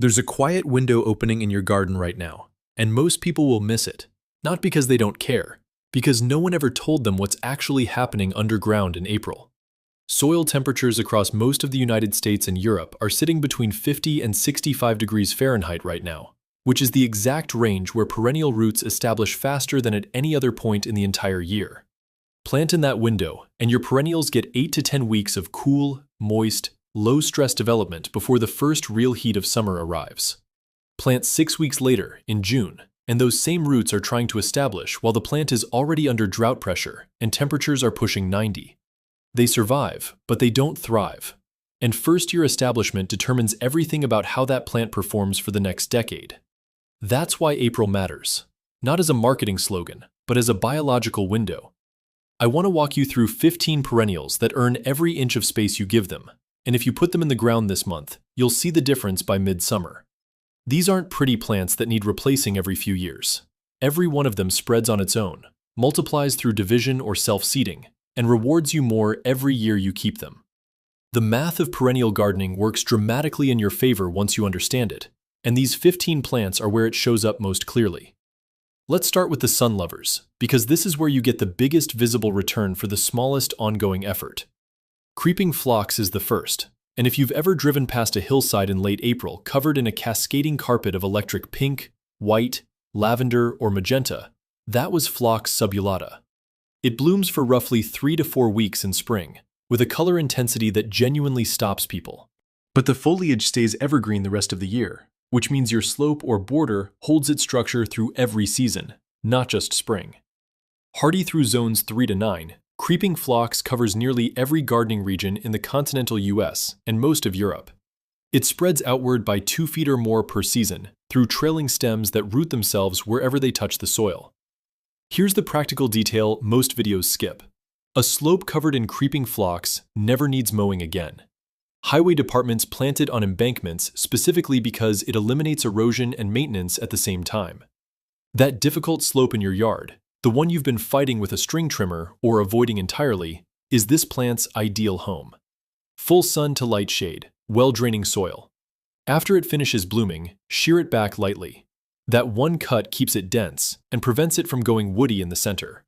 There's a quiet window opening in your garden right now, and most people will miss it. Not because they don't care, because no one ever told them what's actually happening underground in April. Soil temperatures across most of the United States and Europe are sitting between 50 and 65 degrees Fahrenheit right now, which is the exact range where perennial roots establish faster than at any other point in the entire year. Plant in that window, and your perennials get 8 to 10 weeks of cool, moist, low-stress development before the first real heat of summer arrives. Plant 6 weeks later, in June, and those same roots are trying to establish while the plant is already under drought pressure and temperatures are pushing 90. They survive, but they don't thrive. And first-year establishment determines everything about how that plant performs for the next decade. That's why April matters, not as a marketing slogan, but as a biological window. I want to walk you through 15 perennials that earn every inch of space you give them, and if you put them in the ground this month, you'll see the difference by midsummer. These aren't pretty plants that need replacing every few years. Every one of them spreads on its own, multiplies through division or self-seeding, and rewards you more every year you keep them. The math of perennial gardening works dramatically in your favor once you understand it, and these 15 plants are where it shows up most clearly. Let's start with the sun lovers, because this is where you get the biggest visible return for the smallest ongoing effort. Creeping phlox is the first, and if you've ever driven past a hillside in late April covered in a cascading carpet of electric pink, white, lavender, or magenta, that was Phlox subulata. It blooms for roughly 3 to 4 weeks in spring, with a color intensity that genuinely stops people. But the foliage stays evergreen the rest of the year, which means your slope or border holds its structure through every season, not just spring. Hardy through zones 3 to 9, creeping phlox covers nearly every gardening region in the continental US and most of Europe. It spreads outward by 2 feet or more per season through trailing stems that root themselves wherever they touch the soil. Here's the practical detail most videos skip. A slope covered in creeping phlox never needs mowing again. Highway departments plant it on embankments specifically because it eliminates erosion and maintenance at the same time. That difficult slope in your yard, the one you've been fighting with a string trimmer or avoiding entirely, is this plant's ideal home. Full sun to light shade, well-draining soil. After it finishes blooming, shear it back lightly. That one cut keeps it dense and prevents it from going woody in the center.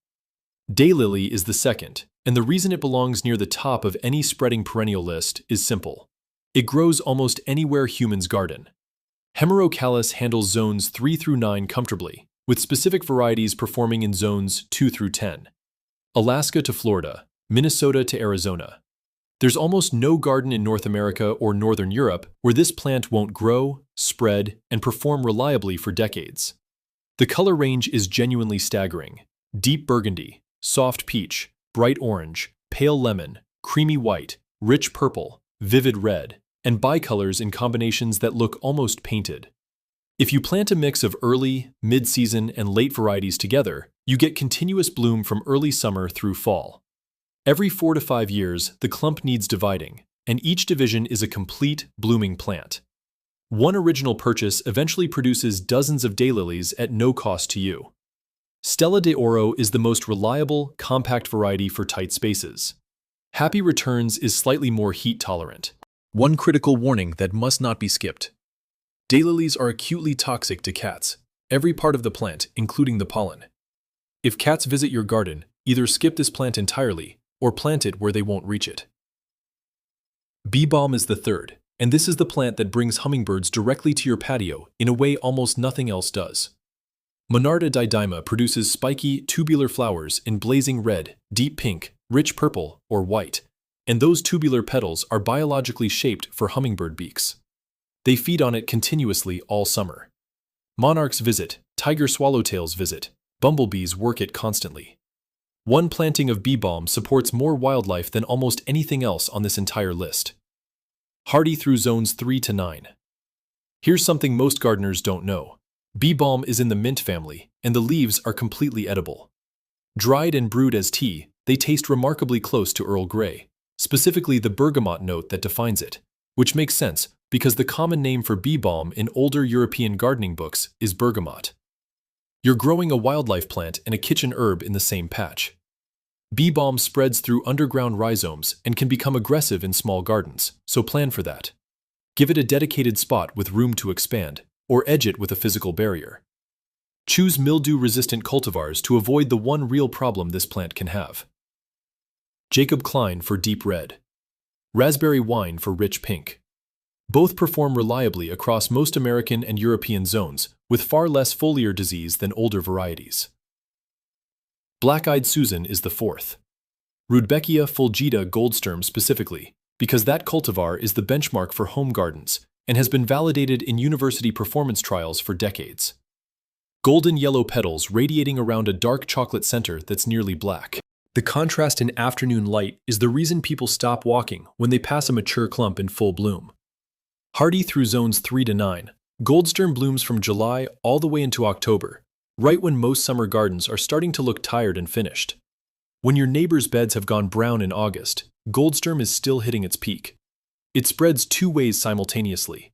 Daylily is the second, and the reason it belongs near the top of any spreading perennial list is simple. It grows almost anywhere humans garden. Hemerocallis handles zones 3 through 9 comfortably, with specific varieties performing in zones 2 through 10. Alaska to Florida, Minnesota to Arizona. There's almost no garden in North America or Northern Europe where this plant won't grow, spread, and perform reliably for decades. The color range is genuinely staggering. Deep burgundy, soft peach, bright orange, pale lemon, creamy white, rich purple, vivid red, and bicolors in combinations that look almost painted. If you plant a mix of early, mid-season, and late varieties together, you get continuous bloom from early summer through fall. Every 4 to 5 years, the clump needs dividing, and each division is a complete, blooming plant. One original purchase eventually produces dozens of daylilies at no cost to you. Stella de Oro is the most reliable, compact variety for tight spaces. Happy Returns is slightly more heat-tolerant. One critical warning that must not be skipped. Daylilies are acutely toxic to cats, every part of the plant, including the pollen. If cats visit your garden, either skip this plant entirely or plant it where they won't reach it. Bee balm is the third, and this is the plant that brings hummingbirds directly to your patio in a way almost nothing else does. Monarda didyma produces spiky, tubular flowers in blazing red, deep pink, rich purple, or white, and those tubular petals are biologically shaped for hummingbird beaks. They feed on it continuously all summer. Monarchs visit, tiger swallowtails visit, bumblebees work it constantly. One planting of bee balm supports more wildlife than almost anything else on this entire list. Hardy through zones 3 to 9. Here's something most gardeners don't know. Bee balm is in the mint family, and the leaves are completely edible. Dried and brewed as tea, they taste remarkably close to Earl Grey, specifically the bergamot note that defines it, which makes sense because the common name for bee balm in older European gardening books is bergamot. You're growing a wildlife plant and a kitchen herb in the same patch. Bee balm spreads through underground rhizomes and can become aggressive in small gardens, so plan for that. Give it a dedicated spot with room to expand, or edge it with a physical barrier. Choose mildew-resistant cultivars to avoid the one real problem this plant can have. Jacob Klein for deep red. Raspberry wine for rich pink. Both perform reliably across most American and European zones, with far less foliar disease than older varieties. Black-eyed Susan is the fourth. Rudbeckia fulgida goldsturm specifically, because that cultivar is the benchmark for home gardens and has been validated in university performance trials for decades. Golden yellow petals radiating around a dark chocolate center that's nearly black. The contrast in afternoon light is the reason people stop walking when they pass a mature clump in full bloom. Hardy through zones 3 to 9, goldsturm blooms from July all the way into October, right when most summer gardens are starting to look tired and finished. When your neighbor's beds have gone brown in August, goldsturm is still hitting its peak. It spreads two ways simultaneously.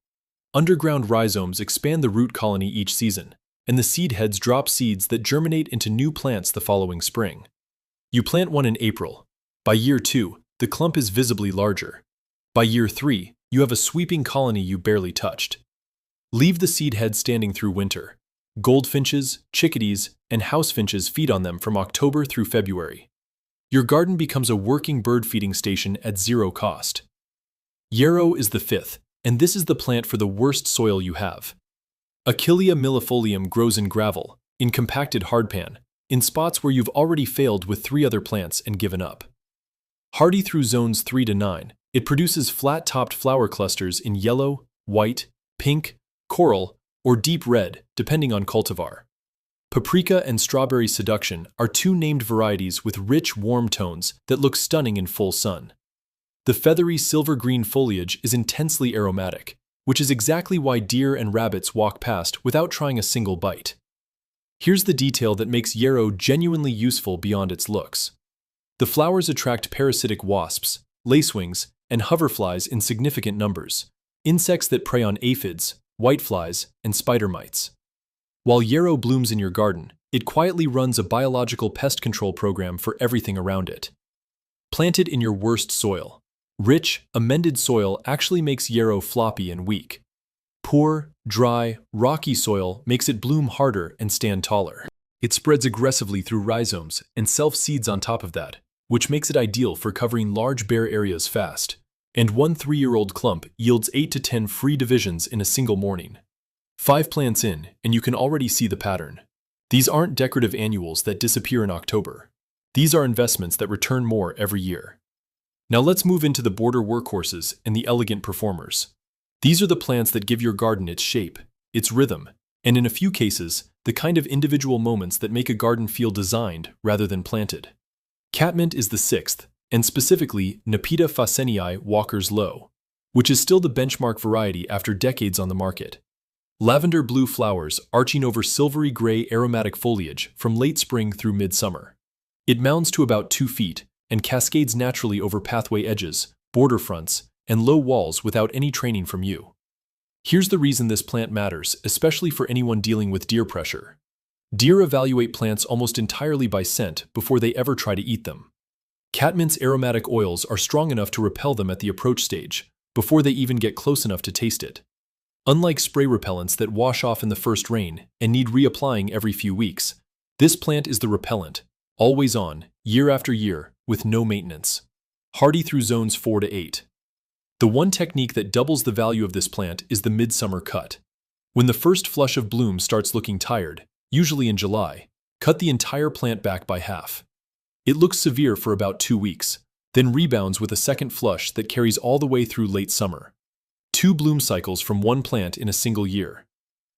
Underground rhizomes expand the root colony each season, and the seed heads drop seeds that germinate into new plants the following spring. You plant one in April. By year 2, the clump is visibly larger. By year 3, you have a sweeping colony you barely touched. Leave the seed heads standing through winter. Goldfinches, chickadees, and housefinches feed on them from October through February. Your garden becomes a working bird feeding station at zero cost. Yarrow is the fifth, and this is the plant for the worst soil you have. Achillea millefolium grows in gravel, in compacted hardpan, in spots where you've already failed with 3 other plants and given up. Hardy through zones 3 to 9, it produces flat-topped flower clusters in yellow, white, pink, coral, or deep red, depending on cultivar. Paprika and Strawberry Seduction are 2 named varieties with rich, warm tones that look stunning in full sun. The feathery silver-green foliage is intensely aromatic, which is exactly why deer and rabbits walk past without trying a single bite. Here's the detail that makes yarrow genuinely useful beyond its looks. The flowers attract parasitic wasps, lacewings, and hoverflies in significant numbers, insects that prey on aphids, whiteflies, and spider mites. While yarrow blooms in your garden, it quietly runs a biological pest control program for everything around it. Plant it in your worst soil. Rich, amended soil actually makes yarrow floppy and weak. Poor, dry, rocky soil makes it bloom harder and stand taller. It spreads aggressively through rhizomes and self-seeds on top of that, which makes it ideal for covering large bare areas fast. And one 3-year-old clump yields 8 to 10 free divisions in a single morning. 5 plants in, and you can already see the pattern. These aren't decorative annuals that disappear in October. These are investments that return more every year. Now let's move into the border workhorses and the elegant performers. These are the plants that give your garden its shape, its rhythm, and in a few cases, the kind of individual moments that make a garden feel designed rather than planted. Catmint is the 6th, and specifically Nepeta Phasenii Walker's Low, which is still the benchmark variety after decades on the market. Lavender blue flowers arching over silvery gray aromatic foliage from late spring through midsummer. It mounds to about 2 feet and cascades naturally over pathway edges, border fronts, and low walls without any training from you. Here's the reason this plant matters, especially for anyone dealing with deer pressure. Deer evaluate plants almost entirely by scent before they ever try to eat them. Catmint's aromatic oils are strong enough to repel them at the approach stage, before they even get close enough to taste it. Unlike spray repellents that wash off in the first rain and need reapplying every few weeks, this plant is the repellent, always on, year after year, with no maintenance. Hardy through zones 4 to 8. The one technique that doubles the value of this plant is the midsummer cut. When the first flush of bloom starts looking tired, usually in July, cut the entire plant back by half. It looks severe for about 2 weeks, then rebounds with a second flush that carries all the way through late summer. 2 bloom cycles from one plant in a single year.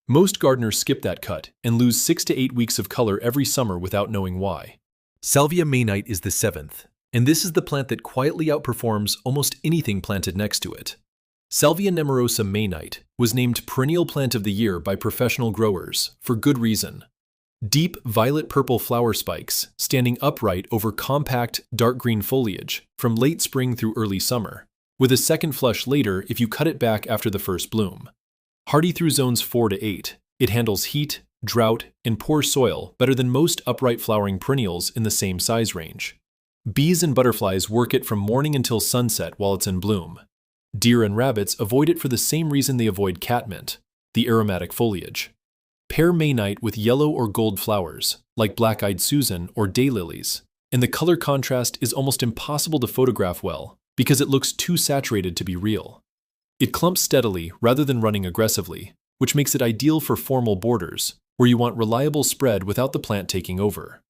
Most gardeners skip that cut and lose 6 to 8 weeks of color every summer without knowing why. Salvia Maynite is the 7th, and this is the plant that quietly outperforms almost anything planted next to it. Salvia nemorosa Maynite was named Perennial Plant of the Year by professional growers, for good reason. Deep violet-purple flower spikes standing upright over compact, dark green foliage from late spring through early summer, with a second flush later if you cut it back after the first bloom. Hardy through zones 4 to 8, it handles heat, drought, and poor soil better than most upright flowering perennials in the same size range. Bees and butterflies work it from morning until sunset while it's in bloom. Deer and rabbits avoid it for the same reason they avoid catmint, the aromatic foliage. Pair Maynite with yellow or gold flowers, like black-eyed Susan or daylilies, and the color contrast is almost impossible to photograph well because it looks too saturated to be real. It clumps steadily rather than running aggressively, which makes it ideal for formal borders, where you want reliable spread without the plant taking over.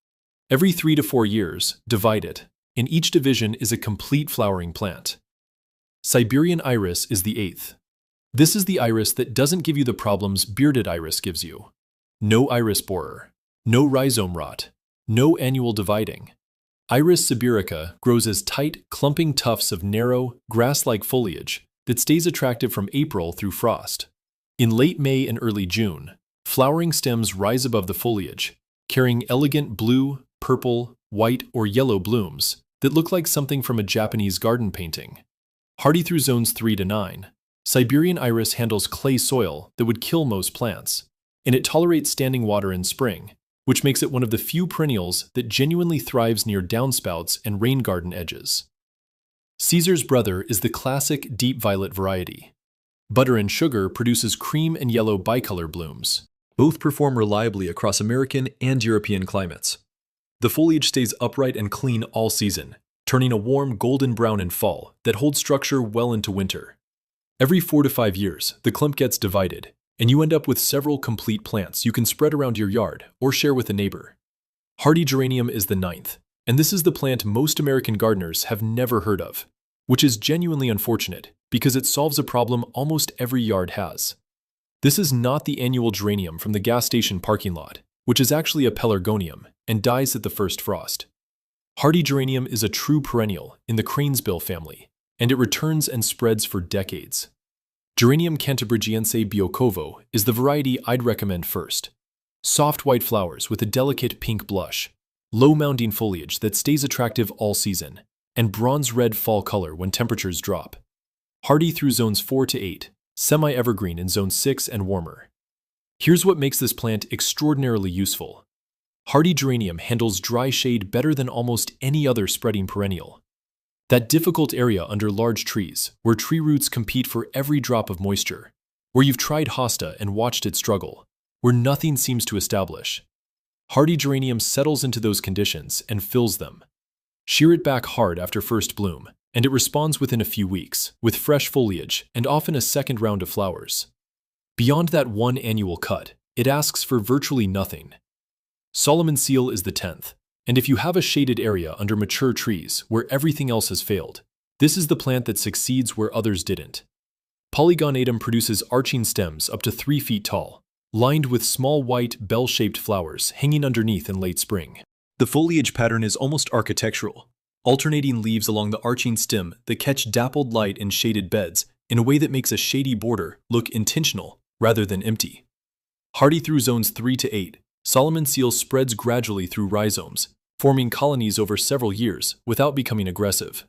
Every 3 to 4 years, divide it, and each division is a complete flowering plant. Siberian iris is the 8th. This is the iris that doesn't give you the problems bearded iris gives you. No iris borer, no rhizome rot, no annual dividing. Iris sibirica grows as tight, clumping tufts of narrow, grass-like foliage that stays attractive from April through frost. In late May and early June, flowering stems rise above the foliage, carrying elegant blue, purple, white, or yellow blooms that look like something from a Japanese garden painting. Hardy through zones 3 to 9, Siberian iris handles clay soil that would kill most plants, and it tolerates standing water in spring, which makes it one of the few perennials that genuinely thrives near downspouts and rain garden edges. Caesar's brother is the classic deep violet variety. Butter and Sugar produces cream and yellow bicolor blooms. Both perform reliably across American and European climates. The foliage stays upright and clean all season, turning a warm golden brown in fall that holds structure well into winter. Every 4 to 5 years, the clump gets divided, and you end up with several complete plants you can spread around your yard or share with a neighbor. Hardy geranium is the 9th, and this is the plant most American gardeners have never heard of, which is genuinely unfortunate because it solves a problem almost every yard has. This is not the annual geranium from the gas station parking lot, which is actually a pelargonium and dies at the first frost. Hardy geranium is a true perennial in the cranesbill family, and it returns and spreads for decades. Geranium cantabrigiense biocovo is the variety I'd recommend first. Soft white flowers with a delicate pink blush, low mounding foliage that stays attractive all season, and bronze-red fall color when temperatures drop. Hardy through zones 4 to 8, semi-evergreen in zone 6 and warmer. Here's what makes this plant extraordinarily useful. Hardy geranium handles dry shade better than almost any other spreading perennial. That difficult area under large trees, where tree roots compete for every drop of moisture, where you've tried hosta and watched it struggle, where nothing seems to establish. Hardy geranium settles into those conditions and fills them. Shear it back hard after first bloom, and it responds within a few weeks, with fresh foliage and often a second round of flowers. Beyond that one annual cut, it asks for virtually nothing. Solomon seal is the 10th, and if you have a shaded area under mature trees where everything else has failed, this is the plant that succeeds where others didn't. Polygonatum produces arching stems up to 3 feet tall, lined with small white bell-shaped flowers hanging underneath in late spring. The foliage pattern is almost architectural, alternating leaves along the arching stem that catch dappled light in shaded beds in a way that makes a shady border look intentional rather than empty. Hardy through zones 3 to 8, Solomon seal spreads gradually through rhizomes, forming colonies over several years without becoming aggressive.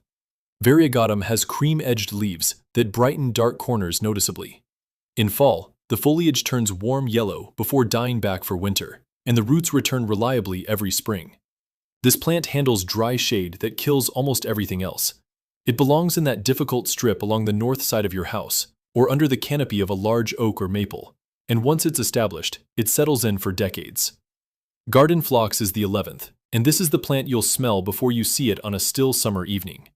Variegatum has cream-edged leaves that brighten dark corners noticeably. In fall, the foliage turns warm yellow before dying back for winter, and the roots return reliably every spring. This plant handles dry shade that kills almost everything else. It belongs in that difficult strip along the north side of your house, or under the canopy of a large oak or maple, and once it's established, it settles in for decades. Garden phlox is the 11th, and this is the plant you'll smell before you see it on a still summer evening.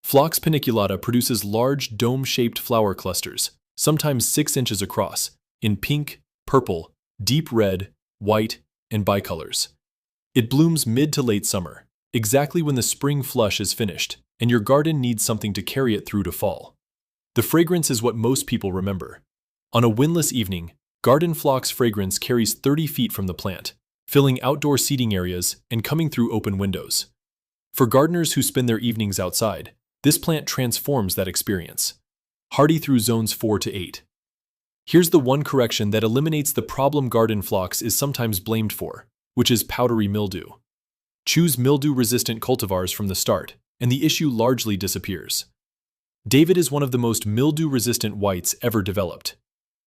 Phlox paniculata produces large dome-shaped flower clusters, sometimes 6 inches across, in pink, purple, deep red, white, and bicolors. It blooms mid to late summer, exactly when the spring flush is finished, and your garden needs something to carry it through to fall. The fragrance is what most people remember. On a windless evening, garden phlox fragrance carries 30 feet from the plant, filling outdoor seating areas and coming through open windows. For gardeners who spend their evenings outside, this plant transforms that experience. Hardy through zones 4 to 8. Here's the one correction that eliminates the problem garden phlox is sometimes blamed for, which is powdery mildew. Choose mildew-resistant cultivars from the start, and the issue largely disappears. David is one of the most mildew-resistant whites ever developed.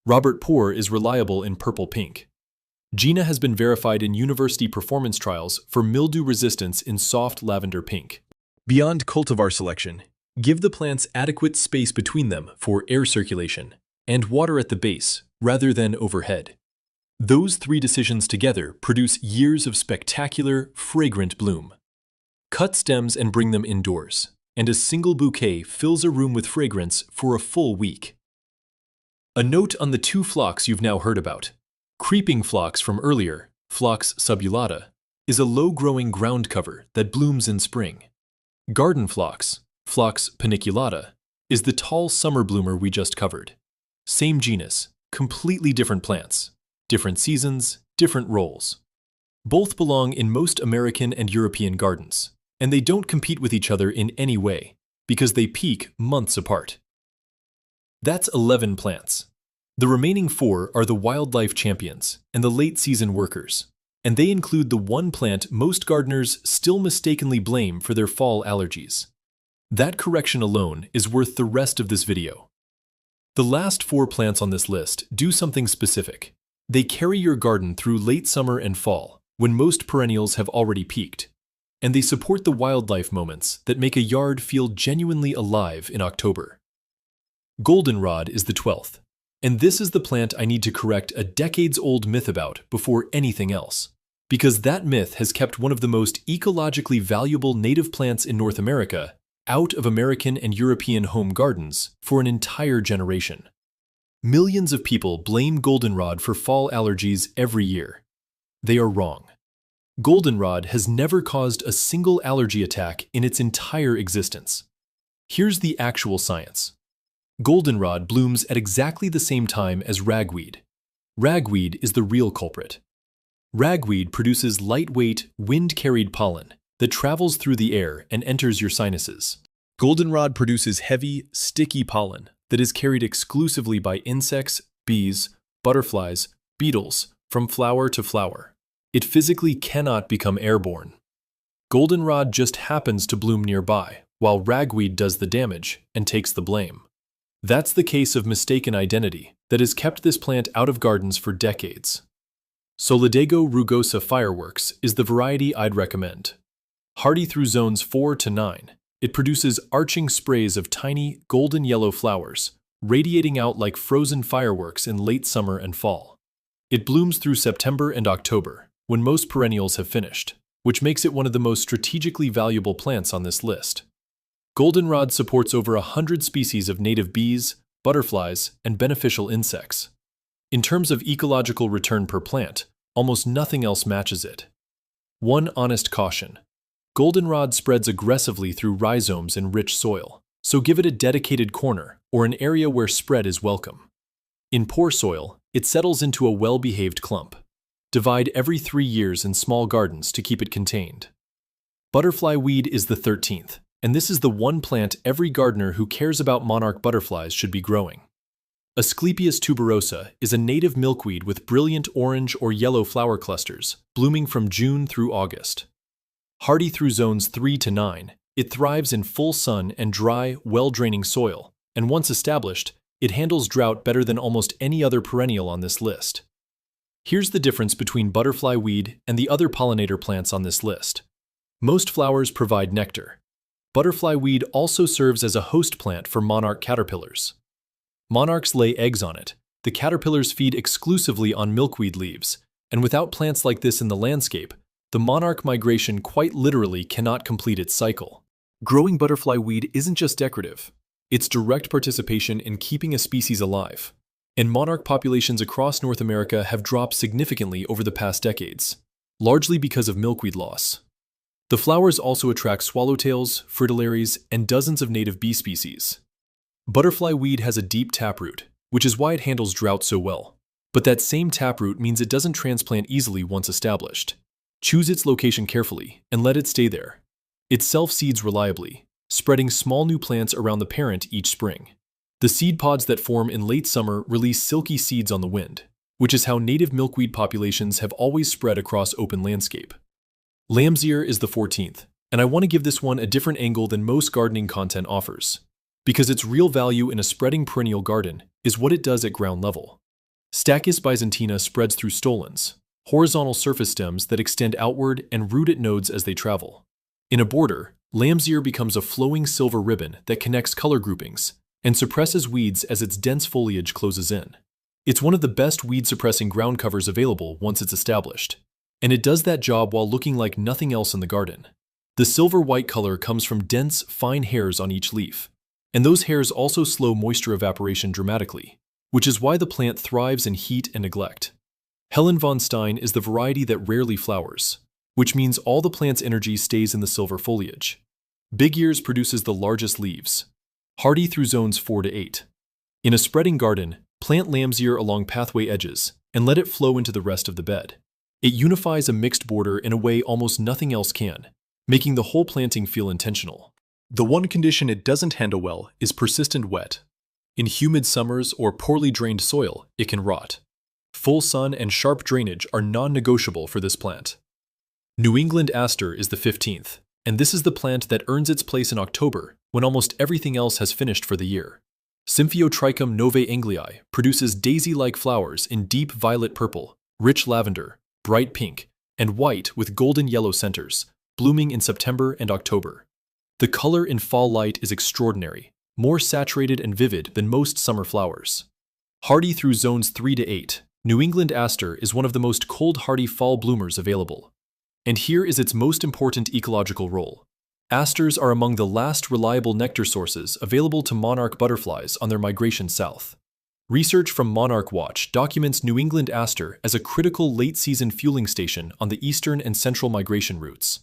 Robert Poor is reliable in purple-pink. Gina has been verified in university performance trials for mildew resistance in soft lavender pink. Beyond cultivar selection, Give the plants adequate space between them for air circulation and water at the base rather than overhead. Those three decisions together produce years of spectacular, fragrant bloom. Cut stems and bring them indoors, and a single bouquet fills a room with fragrance for a full week. A note on the two phlox you've now heard about. Creeping phlox from earlier, Phlox subulata, is a low-growing ground cover that blooms in spring. Garden phlox, Phlox paniculata, is the tall summer bloomer we just covered. Same genus, completely different plants, different seasons, different roles. Both belong in most American and European gardens, and they don't compete with each other in any way, because they peak months apart. That's 11 plants. The remaining 4 are the wildlife champions and the late-season workers, and they include the one plant most gardeners still mistakenly blame for their fall allergies. That correction alone is worth the rest of this video. The last 4 plants on this list do something specific. They carry your garden through late summer and fall, when most perennials have already peaked, and they support the wildlife moments that make a yard feel genuinely alive in October. Goldenrod is the 12th, and this is the plant I need to correct a decades-old myth about before anything else, because that myth has kept one of the most ecologically valuable native plants in North America out of American and European home gardens for an entire generation. Millions of people blame goldenrod for fall allergies every year. They are wrong. Goldenrod has never caused a single allergy attack in its entire existence. Here's the actual science. Goldenrod blooms at exactly the same time as ragweed. Ragweed is the real culprit. Ragweed produces lightweight, wind-carried pollen that travels through the air and enters your sinuses. Goldenrod produces heavy, sticky pollen that is carried exclusively by insects, bees, butterflies, beetles, from flower to flower. It physically cannot become airborne. Goldenrod just happens to bloom nearby, while ragweed does the damage and takes the blame. That's the case of mistaken identity that has kept this plant out of gardens for decades. Solidago rugosa fireworks is the variety I'd recommend. Hardy through zones 4 to 9, it produces arching sprays of tiny, golden yellow flowers, radiating out like frozen fireworks in late summer and fall. It blooms through September and October, when most perennials have finished, which makes it one of the most strategically valuable plants on this list. Goldenrod supports over 100 species of native bees, butterflies, and beneficial insects. In terms of ecological return per plant, almost nothing else matches it. One honest caution. Goldenrod spreads aggressively through rhizomes in rich soil, so give it a dedicated corner or an area where spread is welcome. In poor soil, it settles into a well-behaved clump. Divide every 3 years in small gardens to keep it contained. Butterfly weed is the 13th, and this is the one plant every gardener who cares about monarch butterflies should be growing. Asclepias tuberosa is a native milkweed with brilliant orange or yellow flower clusters, blooming from June through August. Hardy through zones 3 to 9, it thrives in full sun and dry, well-draining soil, and once established, it handles drought better than almost any other perennial on this list. Here's the difference between butterfly weed and the other pollinator plants on this list. Most flowers provide nectar. Butterfly weed also serves as a host plant for monarch caterpillars. Monarchs lay eggs on it. The caterpillars feed exclusively on milkweed leaves, and without plants like this in the landscape, the monarch migration quite literally cannot complete its cycle. Growing butterfly weed isn't just decorative. It's direct participation in keeping a species alive. And monarch populations across North America have dropped significantly over the past decades, largely because of milkweed loss. The flowers also attract swallowtails, fritillaries, and dozens of native bee species. Butterfly weed has a deep taproot, which is why it handles drought so well. But that same taproot means it doesn't transplant easily once established. Choose its location carefully and let it stay there. It self-seeds reliably, spreading small new plants around the parent each spring. The seed pods that form in late summer release silky seeds on the wind, which is how native milkweed populations have always spread across open landscape. Lamb's ear is the 14th, and I want to give this one a different angle than most gardening content offers, because its real value in a spreading perennial garden is what it does at ground level. Stachys byzantina spreads through stolons, horizontal surface stems that extend outward and root at nodes as they travel. In a border, Lamb's ear becomes a flowing silver ribbon that connects color groupings and suppresses weeds as its dense foliage closes in. It's one of the best weed-suppressing ground covers available once it's established, and it does that job while looking like nothing else in the garden. The silver-white color comes from dense, fine hairs on each leaf, and those hairs also slow moisture evaporation dramatically, which is why the plant thrives in heat and neglect. Helen von Stein is the variety that rarely flowers, which means all the plant's energy stays in the silver foliage. Big Ears produces the largest leaves, hardy through zones 4 to 8. In a spreading garden, plant lamb's ear along pathway edges and let it flow into the rest of the bed. It unifies a mixed border in a way almost nothing else can, making the whole planting feel intentional. The one condition it doesn't handle well is persistent wet. In humid summers or poorly drained soil, it can rot. Full sun and sharp drainage are non-negotiable for this plant. New England aster is the 15th, and this is the plant that earns its place in October when almost everything else has finished for the year. Symphyotrichum novae anglii produces daisy-like flowers in deep violet purple, rich lavender, bright pink, and white with golden yellow centers, blooming in September and October. The color in fall light is extraordinary, more saturated and vivid than most summer flowers. Hardy through zones 3 to 8, New England aster is one of the most cold-hardy fall bloomers available. And here is its most important ecological role. Asters are among the last reliable nectar sources available to monarch butterflies on their migration south. Research from Monarch Watch documents New England aster as a critical late-season fueling station on the eastern and central migration routes.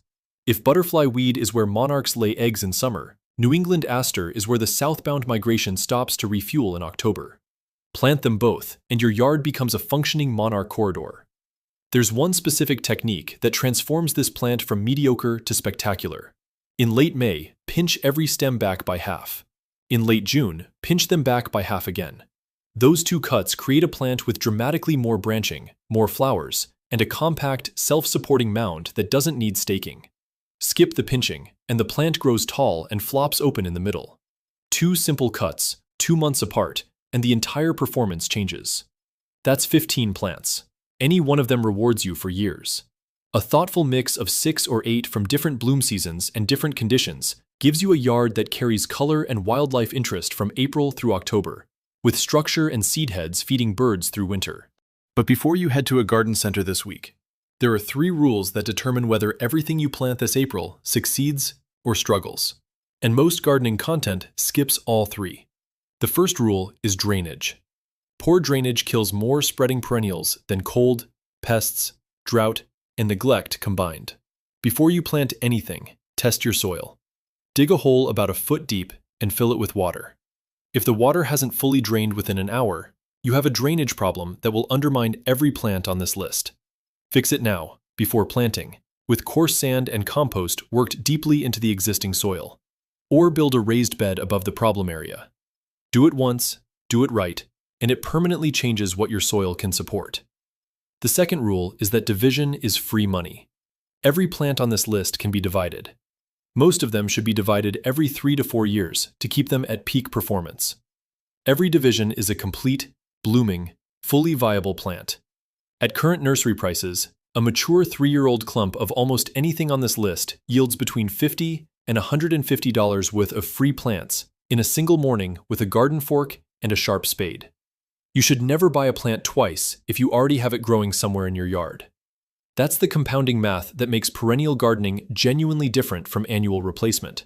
If butterfly weed is where monarchs lay eggs in summer, New England aster is where the southbound migration stops to refuel in October. Plant them both, and your yard becomes a functioning monarch corridor. There's one specific technique that transforms this plant from mediocre to spectacular. In late May, pinch every stem back by half. In late June, pinch them back by half again. Those two cuts create a plant with dramatically more branching, more flowers, and a compact, self-supporting mound that doesn't need staking. Skip the pinching, and the plant grows tall and flops open in the middle. 2 simple cuts, 2 months apart, and the entire performance changes. That's 15 plants. Any one of them rewards you for years. A thoughtful mix of 6 or 8 from different bloom seasons and different conditions gives you a yard that carries color and wildlife interest from April through October, with structure and seed heads feeding birds through winter. But before you head to a garden center this week, there are 3 rules that determine whether everything you plant this April succeeds or struggles. And most gardening content skips all 3. The first rule is drainage. Poor drainage kills more spreading perennials than cold, pests, drought, and neglect combined. Before you plant anything, test your soil. Dig a hole about a foot deep and fill it with water. If the water hasn't fully drained within an hour, you have a drainage problem that will undermine every plant on this list. Fix it now, before planting, with coarse sand and compost worked deeply into the existing soil. Or build a raised bed above the problem area. Do it once, do it right, and it permanently changes what your soil can support. The second rule is that division is free money. Every plant on this list can be divided. Most of them should be divided every 3 to 4 years to keep them at peak performance. Every division is a complete, blooming, fully viable plant. At current nursery prices, a mature 3-year-old clump of almost anything on this list yields between $50 and $150 worth of free plants in a single morning with a garden fork and a sharp spade. You should never buy a plant twice if you already have it growing somewhere in your yard. That's the compounding math that makes perennial gardening genuinely different from annual replacement.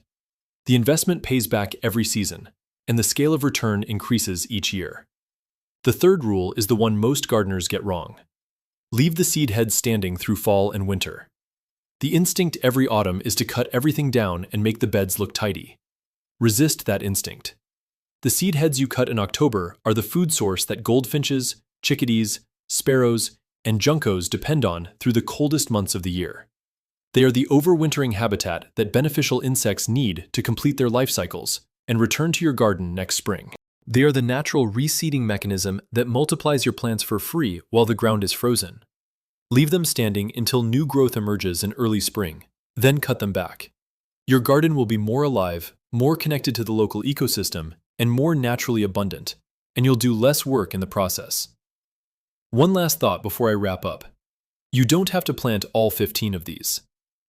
The investment pays back every season, and the scale of return increases each year. The third rule is the one most gardeners get wrong. Leave the seed heads standing through fall and winter. The instinct every autumn is to cut everything down and make the beds look tidy. Resist that instinct. The seed heads you cut in October are the food source that goldfinches, chickadees, sparrows, and juncos depend on through the coldest months of the year. They are the overwintering habitat that beneficial insects need to complete their life cycles and return to your garden next spring. They are the natural reseeding mechanism that multiplies your plants for free while the ground is frozen. Leave them standing until new growth emerges in early spring, then cut them back. Your garden will be more alive, more connected to the local ecosystem, and more naturally abundant, and you'll do less work in the process. One last thought before I wrap up. You don't have to plant all 15 of these.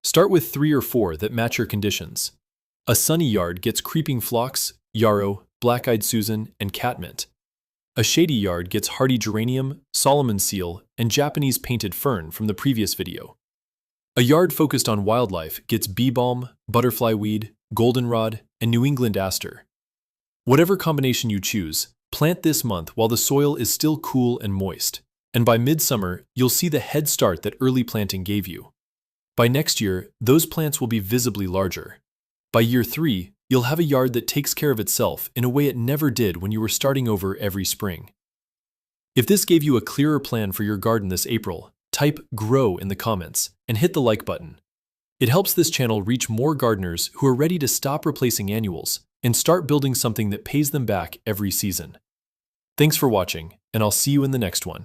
Start with 3 or 4 that match your conditions, A sunny yard gets creeping phlox, yarrow, black-eyed Susan, and catmint. A shady yard gets hardy geranium, Solomon seal, and Japanese painted fern from the previous video. A yard focused on wildlife gets bee balm, butterfly weed, goldenrod, and New England aster. Whatever combination you choose, plant this month while the soil is still cool and moist, and by midsummer, you'll see the head start that early planting gave you. By next year, those plants will be visibly larger. By year 3, you'll have a yard that takes care of itself in a way it never did when you were starting over every spring. If this gave you a clearer plan for your garden this April, type GROW in the comments and hit the like button. It helps this channel reach more gardeners who are ready to stop replacing annuals and start building something that pays them back every season. Thanks for watching, and I'll see you in the next one.